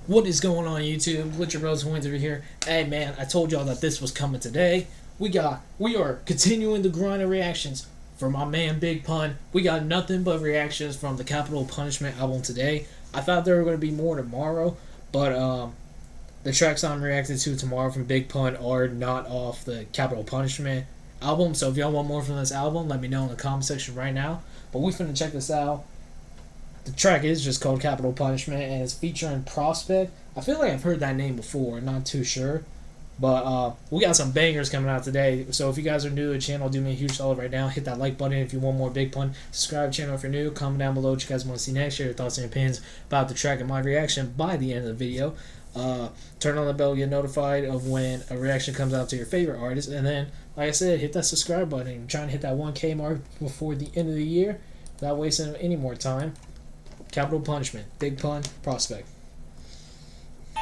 What is going on YouTube? Butcher Bros Wins over here. Hey man, I told y'all that this was coming today. We are continuing the grind of reactions for my man Big Pun. We got nothing but reactions from the Capital Punishment album today. I thought there were going to be more tomorrow, but the tracks I'm reacting to tomorrow from Big Pun are not off the Capital Punishment album. So if y'all want more from this album, let me know in the comment section right now. But we finna check this out. The track is just called Capital Punishment and it's featuring Prospect. I feel like I've heard that name before, not too sure. But we got some bangers coming out today. So if you guys are new to the channel, do me a huge solid right now. Hit that like button if you want more Big Pun. Subscribe to the channel if you're new. Comment down below what you guys want to see next. Share your thoughts and opinions about the track and my reaction by the end of the video. Turn on the bell to get notified of when a reaction comes out to your favorite artist. And then, like I said, hit that subscribe button. I'm trying to hit that 1K mark before the end of the year without wasting any more time. Capital Punishment, Big Pun, Prospect. It's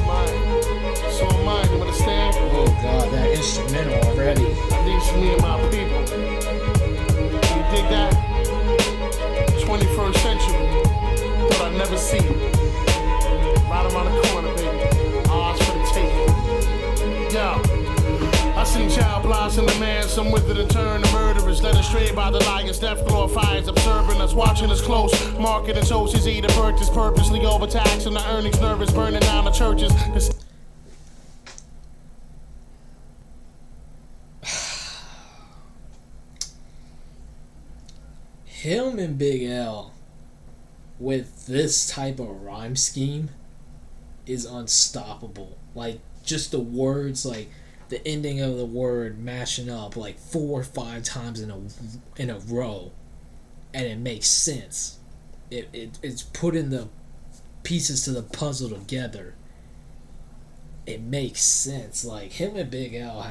mine. So am I, you understand? Oh god, that instrumental already. I need some me and my people. You dig that? 21st century. Thought I'd never see it. Right around the corner, baby. Odds for the taking. Yo. I seen child blossom the man, some with it and turn to murderers, led astray by the lions, death glorifies, observing us, watching us close, marketing sources, eating purchase, purposely overtaxing the earnings, nervous, burning down the churches. Him and Big L with this type of rhyme scheme is unstoppable. Like, just the words, like the ending of the word mashing up like 4 or 5 times in a row, and it makes sense. It's putting the pieces to the puzzle together. It makes sense. Like, him and Big L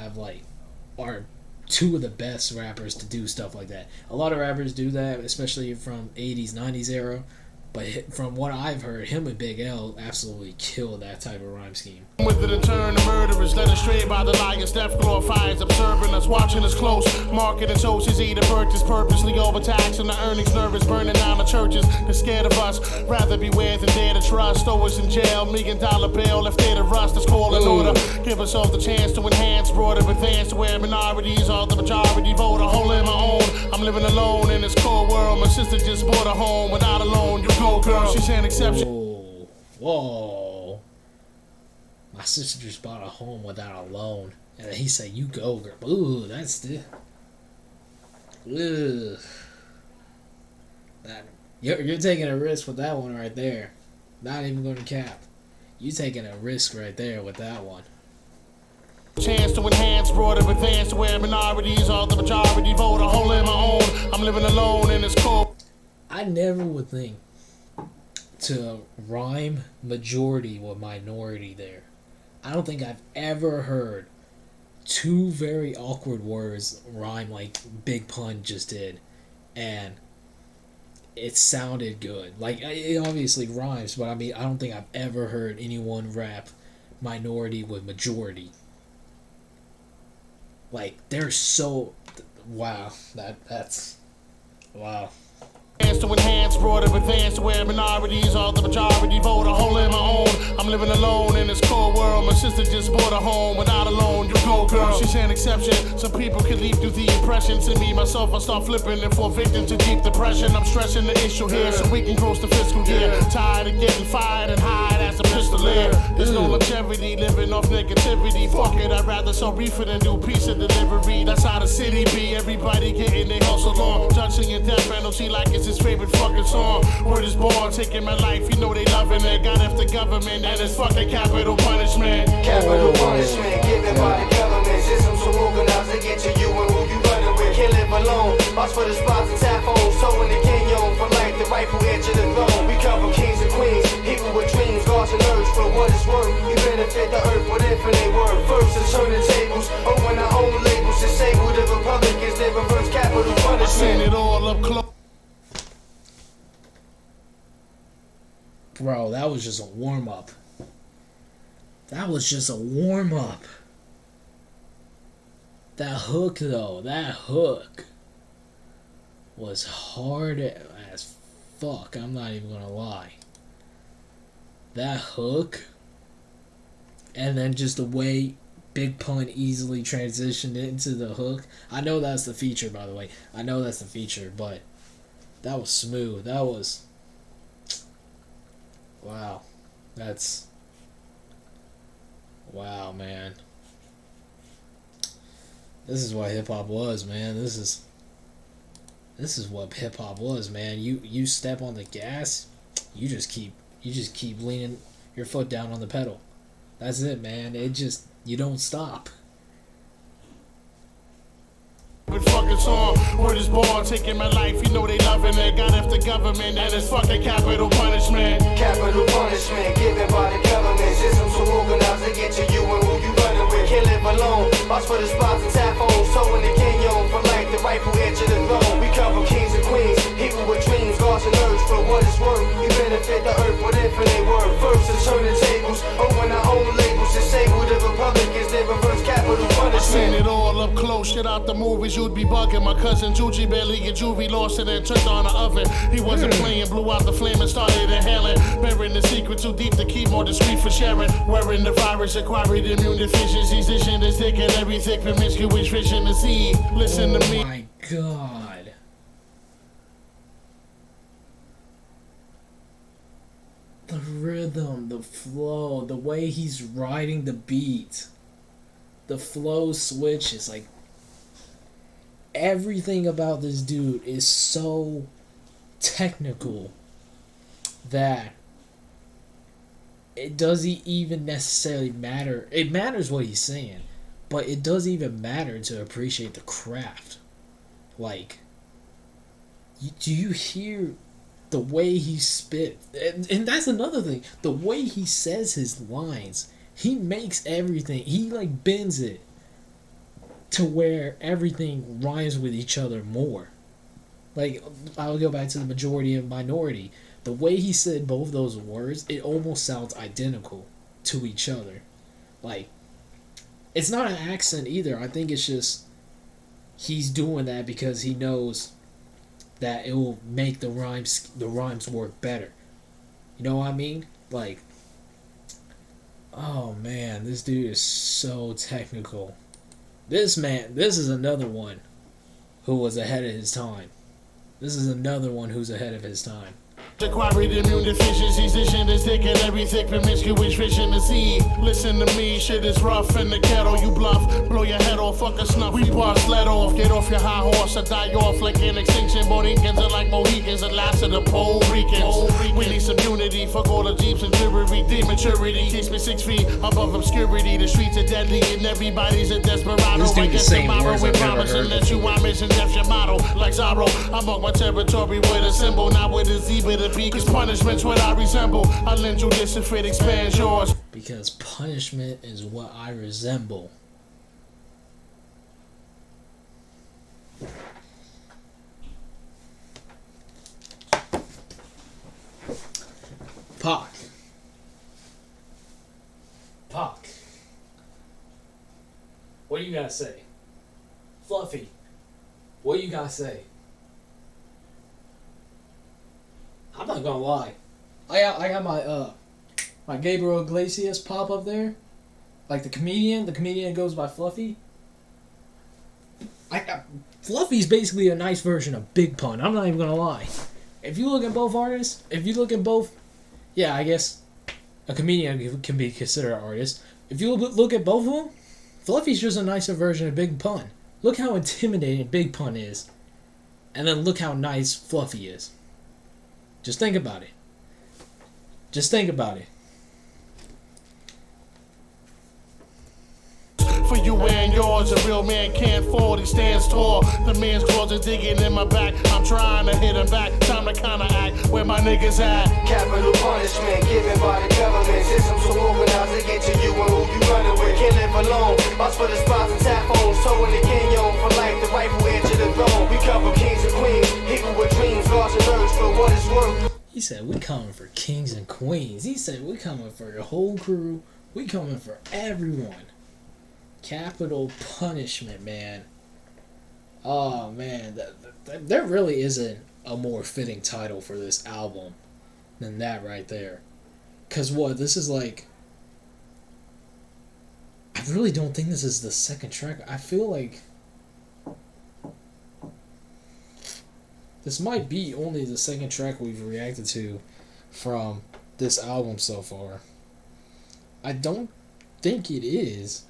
are two of the best rappers to do stuff like that. A lot of rappers do that, especially from 80s, 90s era. But from what I've heard, him and Big L absolutely kill that type of rhyme scheme. With it and turn to murderers, led astray by the lions, death glorifies, observing us, watching us close, marketing sources, eating purchase, purposely overtaxing the earnings, nervous, burning down the churches. They're scared of us, rather beware than dare to trust. Throw us in jail, $1,000,000 bail, if they're to rust, let's call an order. Give us all the chance to enhance, broader advance to where minorities are the majority vote. A hole in my own, I'm living alone in this cold world. My sister just bought a home, without a loan, you go girl, she's an exception. Whoa, whoa. My sister just bought a home without a loan. And then he said, you go, girl. Ooh, that's the... Ugh. You're taking a risk with that one right there. Not even going to cap. You taking a risk right there with that one. Chance to enhance, broader advance to where minorities are the majority vote. A hole in my own, I'm living alone in this cold. I never would think to rhyme majority with minority there. I don't think I've ever heard two very awkward words rhyme like Big Pun just did, and it sounded good. Like, it obviously rhymes, but I mean, I don't think I've ever heard anyone rap minority with majority. Like, they're so... Wow. That's... Wow. To enhance, broader advance to where minorities are the majority vote. A hole in my own, I'm living alone in this cold world. My sister just bought a home, without a loan, you go girl, she's an exception. Some people can leave through the impressions. To me, myself, I start flipping and fall victim to deep depression. I'm stressing the issue here so we can close the fiscal year. Tired of getting fired and hired as a pistolier. There's no longevity living off negativity. Fuck it, I'd rather sell reefer than do pizza delivery. That's how the city be, everybody getting their hustle on. Judging your death penalty like it's his favorite fucking song. Word is born, taking my life, you know they loving it. Got after government and it's fucking capital punishment. Capital punishment given by the government. Systems so organized to get to you and who you running with. Can't live alone. Watch for the spots and tap phones. Towing the canyon for life, the rightful heir to the throne. We come from kings and queens, people with dreams, gods and urge. For what it's worth, we benefit the earth with infinite worth. First to turn the tables, open our own labels. Disable the Republicans, they reverse capital punishment. I seen it all up close. Bro, that was just a warm-up. That was just a warm-up. That hook, though. That hook was hard as fuck. I'm not even gonna lie. That hook, and then just the way Big Pun easily transitioned into the hook. I know that's the feature, by the way. I know that's the feature, but that was smooth. That was... Wow. That's... Wow, man. This is what hip-hop was, man. This is what hip-hop was, man. You step on the gas, you just keep leaning your foot down on the pedal. That's it, man. You don't stop. Fucking song, word is born, taking my life, you know they loving it. Got after government and it's fucking capital punishment. Capital punishment given by the government. System so organized to get to you and who you running with. Can't live alone. Watch for the spots and tap phones. Towing the canyon for life, the rightful heir to the throne. We come from kings and queens, people with dreams, gods and urge. For what it's worth, you benefit the earth with infinite worth. First to turn the tables, open our own labels. Disable the Republicans, then reverse capital punishment. I seen it all up close, shit out the movies, you'd be bugging. My cousin Juji barely get juvie, lost it and turned on the oven. He wasn't playing, blew out the flame and started inhaling. Burying the secret too deep to keep more discreet for sharing. Wearing the virus, acquired immune deficiencies. This shit is thick and every thick promiscuous vision to see. Listen to me. Oh my god. The rhythm, the flow, the way he's riding the beat. The flow switch is like... Everything about this dude is so technical that it doesn't even necessarily matter. It matters what he's saying, but it doesn't even matter to appreciate the craft. Like, do you hear the way he spit? And that's another thing. The way he says his lines, he makes everything, he like bends it to where everything rhymes with each other more. Like, I'll go back to the majority and minority. The way he said both those words, it almost sounds identical to each other. Like, it's not an accent either. I think it's just he's doing that because he knows that it will make the rhymes work better. You know what I mean? Like, oh man, this dude is so technical. This is another one who was ahead of his time. This is another one who's ahead of his time. Acquired immune deficiencies, this shit is thick and every thick promiscuous vision to see. Listen to me, shit is rough in the kettle. You bluff, blow your head off, fuck a snuff. We bust, let off, get off your high horse or die off like an extinction. Borincans are like Mohicans, the last of the Puerto Ricans. We need some unity, fuck all the jeeps and jewelry. Dematurity keeps me 6 feet above obscurity. The streets are deadly and everybody's a desperado. This dude I is guess saying tomorrow words we I've never promise heard unless you before. want mission, Jeff's your motto. Like Zorro, I mark my territory with a symbol, not with a Z, but a B. Cause punishment's what I resemble. I lend you this if it expands yours. Because punishment is what I resemble. Pac. What do you gotta say? Fluffy. What do you gotta say? I'm not gonna lie. I got my Gabriel Iglesias pop up there. Like the comedian. The comedian goes by Fluffy. Fluffy's basically a nice version of Big Pun. I'm not even gonna lie. If you look at both artists, yeah, I guess a comedian can be considered an artist. If you look at both of them, Fluffy's just a nicer version of Big Pun. Look how intimidating Big Pun is, and then look how nice Fluffy is. Just think about it. Just think about it. For you and yours, a real man can't fall, he stands tall. The man's claws are digging in my back. I'm trying to hit him back. Time to kinda act where my niggas at. Capital punishment given by the government. System so organized to get to you and who you running with. Can't live alone. Watch for the spots and tap phones. Towing the canyon for life, the rightful heir to the throne. We come from kings and queens, people with dreams, gods and urge for what it's worth. He said, we coming for kings and queens. He said, we coming for the whole crew. We coming for everyone. Capital punishment, man. Oh, man. There really isn't a more fitting title for this album than that right there. Cause what, this is like, I really don't think this is the second track. I feel like this might be only the second track we've reacted to from this album so far. I don't think it is,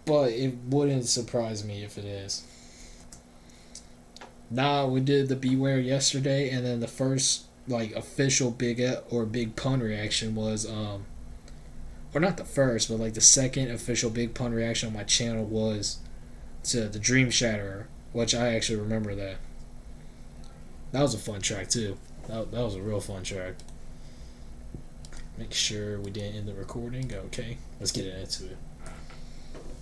but it wouldn't surprise me if it is. Nah, we did the Beware yesterday, and then the first like official big pun reaction was or not the first, but like the second official big pun reaction on my channel was to the Dream Shatterer, which I actually remember that. That was a fun track too. That was a real fun track. Make sure we didn't end the recording. Okay, let's get into it.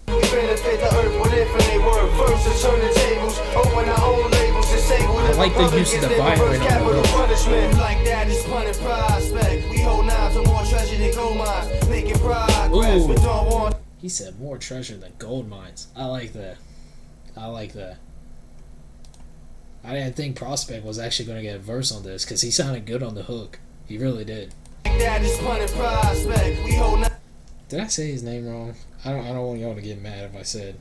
We benefit the earth with infinite worth. First to turn the tables, open our own labels, disable I like the use of the violin on the hook. Punishment like that is punning prospect. We hold knives to more treasure than gold mines, making progress. We don't want. He said more treasure than gold mines. I like that. I like that. I didn't think Prospect was actually going to get a verse on this because he sounded good on the hook. He really did. That is punning prospect. We hold knives. Did I say his name wrong? I don't want y'all to get mad if I said,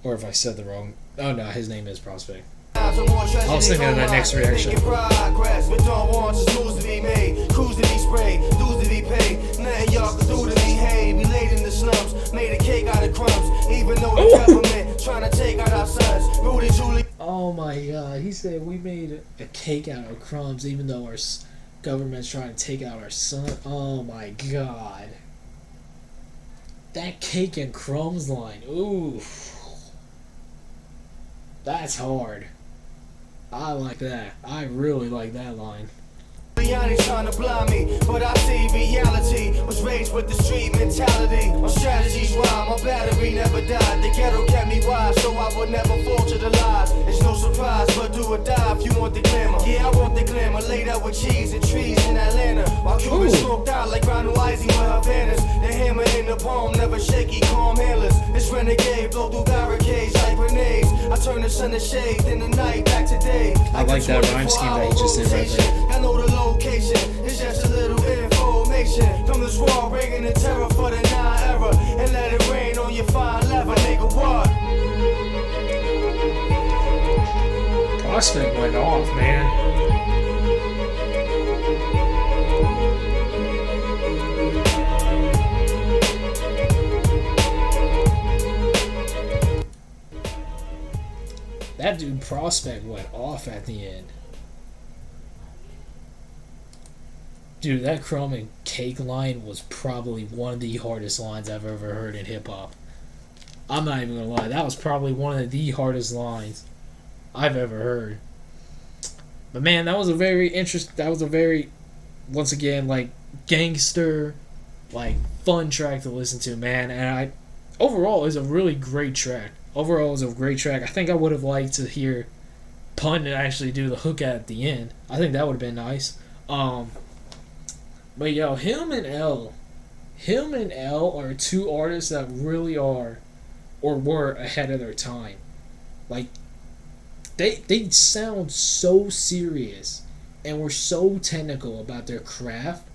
or if I said the wrong. Oh no, his name is Prospect. I was thinking of that next reaction. Progress, but don't want just moves to be made, crews to be sprayed, dues to be paid. Nothing y'all can do to me. Hey, we laid in the slums, made a cake out of crumbs. Even though the government trying to take out our sons, Rudy Julie. Oh my God, he said we made a cake out of crumbs, even though our government's trying to take out our son. Oh my God. That cake and crumbs line, ooh, that's hard. I like that. I really like that line. Yanni's trying to blind me, but I see reality. Was raised with the street mentality. My strategies rhyme, my battery never died. The ghetto kept me wise, so I would never fall to the lies. It's no surprise, but do or die if you want the glamour. Yeah, I want the glamour. Laid out with cheese and trees in Atlanta. While Cuban smoked out like Ronald Ising with Havanas. The hammer in the palm, never shaky, calm handlers. This renegade blow through barricades like grenades. I turn the sun to shade, then the night back to day. I like that rhyme scheme that he just did right there. I know the location, it's just a little information. From this wall, bringing the terror for the 9 era. And let it rain on your fine leather, nigga, what? Prospect went off, man. That dude Prospect went off at the end. Dude, that crumb and cake line was probably one of the hardest lines I've ever heard in hip-hop. I'm not even gonna lie, that was probably one of the hardest lines I've ever heard. But man, that was a very once again, like, gangster, like, fun track to listen to, man. And overall, it's a really great track. Overall, it's a great track. I think I would have liked to hear Pun actually do the hook at the end. I think that would have been nice. But yo, him and L are two artists that really are, or were, ahead of their time. Like, they sound so serious and were so technical about their craft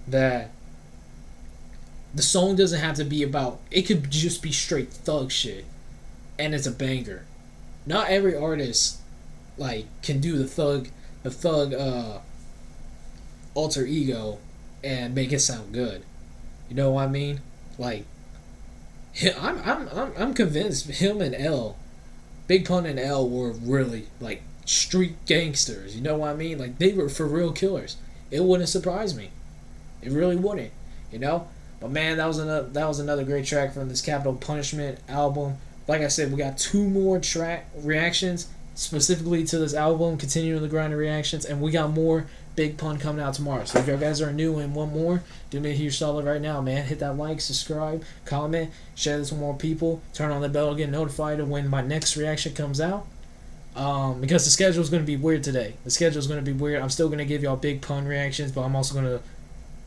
that the song doesn't have to be about, it could just be straight thug shit and it's a banger. Not every artist like can do the thug alter ego and make it sound good. You know what I mean? Like, I'm convinced him and L, Big Pun and L, were really like street gangsters. You know what I mean? Like, they were for real killers. It wouldn't surprise me. It really wouldn't. You know? But man, that was another great track from this Capital Punishment album. Like I said, we got 2 more track reactions specifically to this album, continuing the grind of reactions, and we got more Big Pun coming out tomorrow. So if you guys are new and want more, do me a huge solid right now, man. Hit that like, subscribe, comment, share this with more people, turn on the bell to get notified of when my next reaction comes out. Because the schedule is going to be weird today. The schedule is going to be weird. I'm still going to give y'all Big Pun reactions, but I'm also going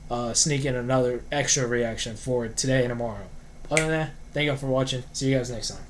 to sneak in another extra reaction for today and tomorrow. Other than that, thank y'all for watching. See you guys next time.